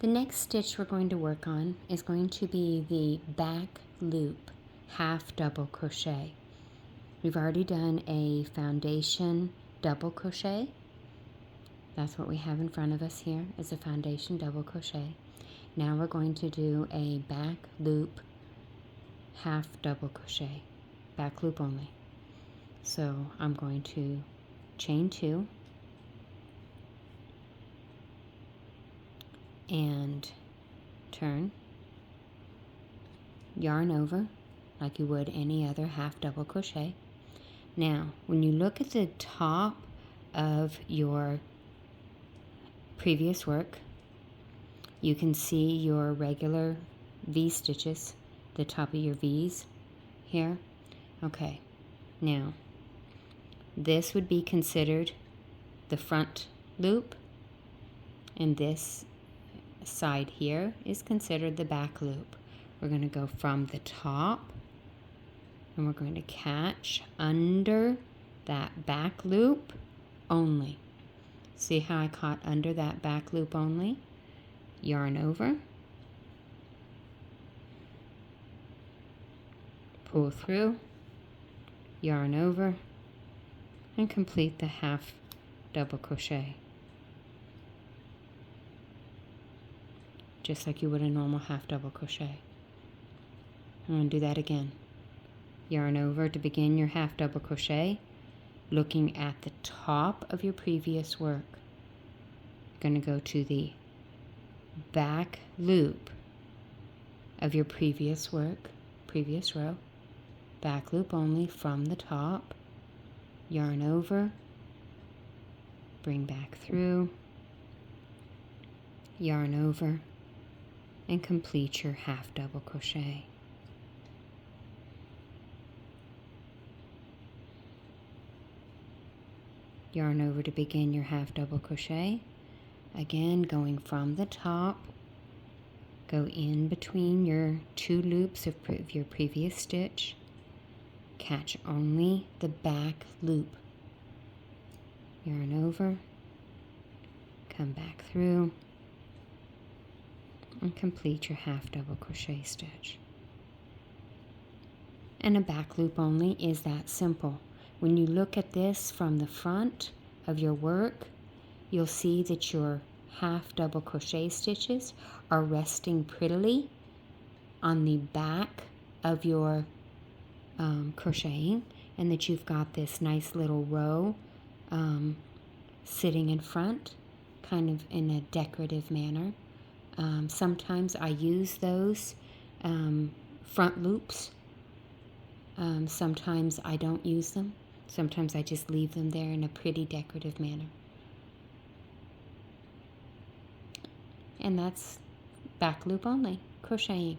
The next stitch we're going to work on is going to be the back loop half double crochet. We've already done a foundation double crochet. That's what we have in front of us here is a foundation double crochet. Now we're going to do a back loop half double crochet, back loop only. So I'm going to chain 2 and turn, yarn over like you would any other half double crochet. Now when you look at the top of your previous work, you can see your regular V stitches, the top of your V's here. Okay, now this would be considered the front loop, and this side here is considered the back loop. We're going to go from the top and we're going to catch under that back loop only. See how I caught under that back loop only? Yarn over, pull through, yarn over, and complete the half double crochet. Just like you would a normal half double crochet. I'm going to do that again. Yarn over to begin your half double crochet, looking at the top of your previous work. You're going to go to the back loop of your previous work, previous row, back loop only from the top, yarn over, bring back through, yarn over, and complete your half double crochet. Yarn over to begin your half double crochet. Again, going from the top, go in between your 2 loops of your previous stitch, catch only the back loop, yarn over, come back through, and complete your half double crochet stitch. And a back loop only is that simple. When you look at this from the front of your work, you'll see that your half double crochet stitches are resting prettily on the back of your crocheting, and that you've got this nice little row sitting in front, kind of in a decorative manner. Sometimes I use those front loops. Sometimes I don't use them. Sometimes I just leave them there in a pretty decorative manner. And that's back loop only, crocheting.